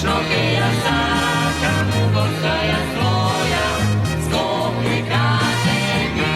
Вечно ќе ја сакам, горка ја своја, Скопје кажи ми.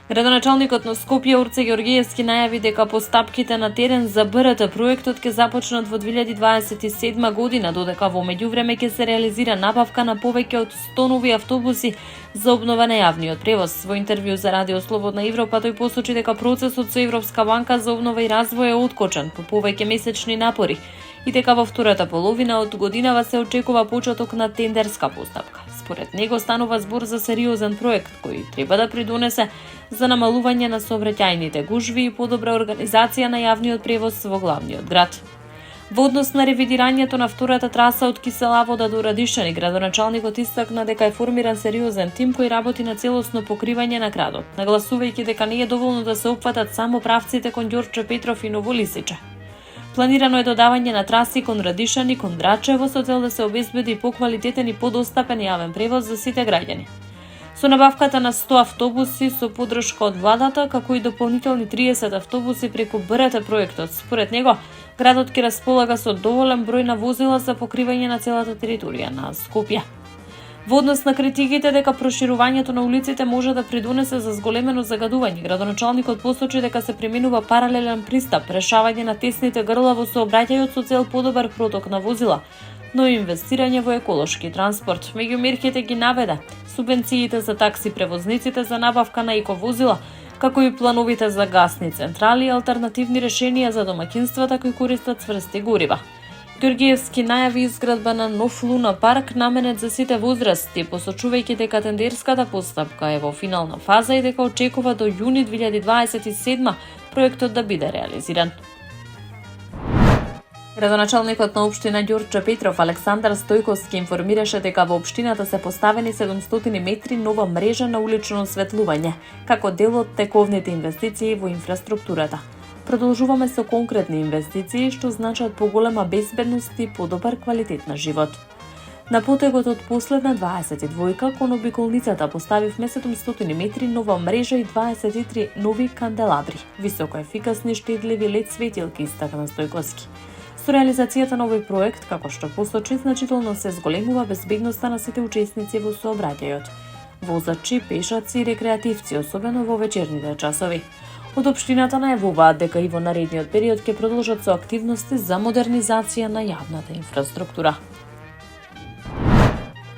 Градоначалникот на Скопје Орце Ѓоргиевски најави дека постапките на терен за БРТ проектот ќе започнат во 2027 година, додека во меѓувреме ќе се реализира набавка на повеќе од 100 нови автобуси за обнова на јавниот превоз. Во интервју за Радио Слободна Европа тој посочи дека процесот со Европска банка за обнова и развој е откочен по повеќе месечни напори и дека во втората половина од годинава се очекува почеток на тендерска постапка. Според него станува збор за сериозен проект кој треба да придонесе за намалување на сообраќајните гужви и подобра организација на јавниот превоз во главниот град. Во однос на ревидирањето на втората траса од Киселавода до Радишани, градоначалникот истакна дека е формиран сериозен тим кој работи на целосно покривање на градот, нагласувајќи дека не е доволно да се опфатат само правците кон Ѓорче Петров и Новолисиче. Планирано е додавање на траси кон Радишани, кон Драчево со цел да се обезбеди поквалитетен и подостапен јавен превоз за сите граѓани. Со набавката на 100 автобуси со поддршка од владата, како и дополнителни 30 автобуси преку БРТ проектот, според него, градот ќе располага со доволен број на возила за покривање на целата територија на Скопје. Во однос на критиките дека проширувањето на улиците може да придонесе за зголемено загадување, градоначалникот посочи дека се применува паралелен пристап, решавање на тесните грла во сообраќајот со цел подобар проток на возила, но и инвестирање во еколошки транспорт. Меѓу мерките ги наведе субвенциите за такси превозниците за набавка на ековозила, како и плановите за гасни централи и алтернативни решенија за домаќинствата кои користат цврсти горива. Ѓоргиевски најави изградба на нов луна парк наменет за сите возрасти, посочувајќи дека тендерската постапка е во финална фаза и дека очекува до јуни 2027 проектот да биде реализиран. Градоначалникот на општина Ѓорче Петров Александар Стојковски информираше дека во општината се поставени 700 метри нова мрежа на улично осветлување, како дел од тековните инвестиции во инфраструктурата. Продолжуваме со конкретни инвестиции што значат поголема безбедност и подобар квалитет на живот. На потегот од последна 22-ка кон обиколницата поставивме 700 метри нова мрежа и 23 нови канделабри, високоефикасни штедливи лед светилки, истакна Стојковски. Со реализацијата на овој проект, како што посочи, значително се зголемува безбедноста на сите учесници во сообраќајот, возачи, пешаци и рекреативци, особено во вечерните часови. Од општината најавуваат дека и во наредниот период ќе продолжат со активности за модернизација на јавната инфраструктура.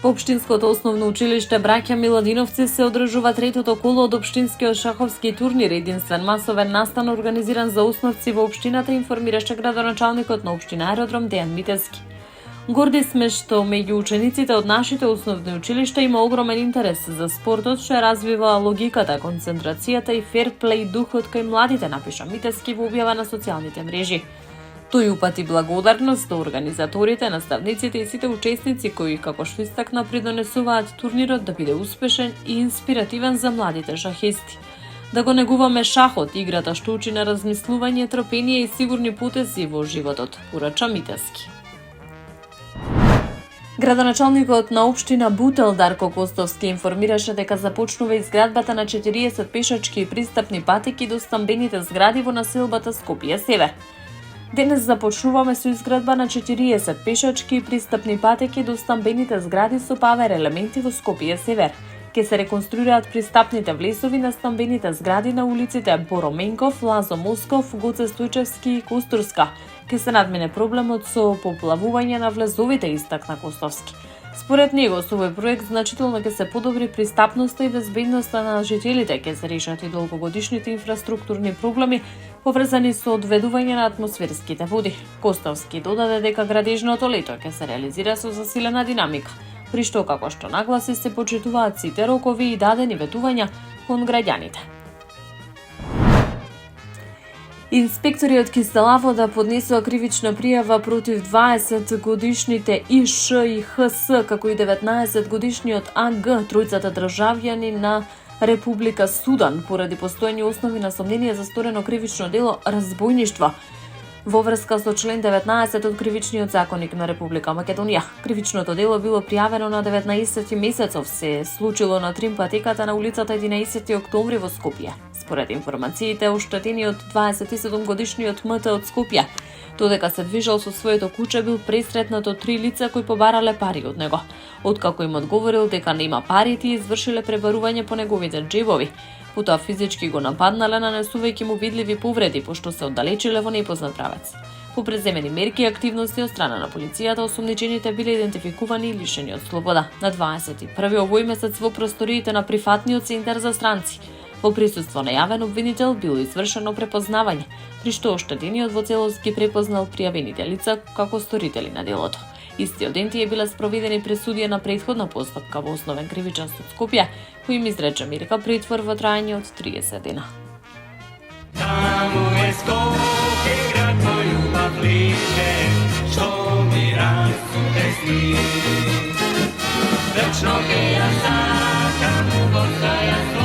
Во Општинското основно училиште Браќа Миладиновци се одржува третото коло од општинскиот шаховски турнир, единствен масовен настан организиран за основци во општината, информираше градоначалникот на општина Аеродром Дејан Митевски. Горди сме што меѓу учениците од нашите основни училишта има огромен интерес за спортот, што ја развива логиката, концентрацијата и ферплей духот кај младите, напиша Митевски во објава на социјалните мрежи. Тој упати благодарност до организаторите, наставниците и сите учесници кои, како што истакна, придонесуваат турнирот да биде успешен и инспиративен за младите шахисти. Да го негуваме шахот, играта што учи на размислување, трпение и сигурни потези во животот, порача Митевски. Градоначалникот на општина Бутел Дарко Костовски информираше дека започнува изградбата на 40 пешачки и пристапни патеки до стамбените згради во населбата Скопје Север. Денес започнуваме со изградба на 40 пешачки и пристапни патеки до стамбените згради со павер елементи во Скопје Север. Ке се реконструираат пристапните влезови на стамбените згради на улиците Бороменков, Лазо Москов, Гоце Стојчевски и Кустурска. Ке се надмине проблемот со поплавување на влезовите, истакна Костовски. Според него, со овој проект значително ќе се подобри пристапноста и безбедноста на жителите, ќе се решат и долгогодишните инфраструктурни проблеми поврзани со одведување на атмосферските води. Костовски додаде дека градежното лето ќе се реализира со засилена динамика, при што, како што нагласи, се почитуваат сите рокови и дадени ветувања кон граѓаните. Инспектори од Киселавода поднесоа кривична пријава против 20 годишните ИШ и ХС, како и 19 годишниот АГ, тројцата државјани на Република Судан, поради постојани основи на сомнение за сторено кривично дело разбојништво во врска со член 19 од Кривичниот законник на Република Македонија. Кривичното дело било пријавено на 19 месецов, се случило на Тримпатеката на улицата 11 октомври во Скопје. Според информациите, оштетениот 27-годишниот МТ од Скопје, додека се движел со своето куче, бил пресретнат од 3 лица кои побарале пари од него. Откако им одговорил дека нема пари, тие извршиле пребарување по неговите џебови. Потоа физички го нападнале, нанесувајќи му видливи повреди, пошто се оддалечиле во непознат правец. По преземени мерки и активности од страна на полицијата, осумничените биле идентификувани и лишени од слобода. На 21 овој месец во просториите на прифатниот центар за странци, во присуство на јавен обвинител, било извршено препознавање, при што оштетениот во целост ги препознал пријавените лица како сторители на делото. Истиот ден тие биле спроведени пресудија на претходна постапка во Основен кривичен суд Скопје, кој им изрече мерка притвор во трајање од 30 дена. Таму е Скопје, град мој љубав лише, што ми расуте сни. Вечно ке ја сакам, во своја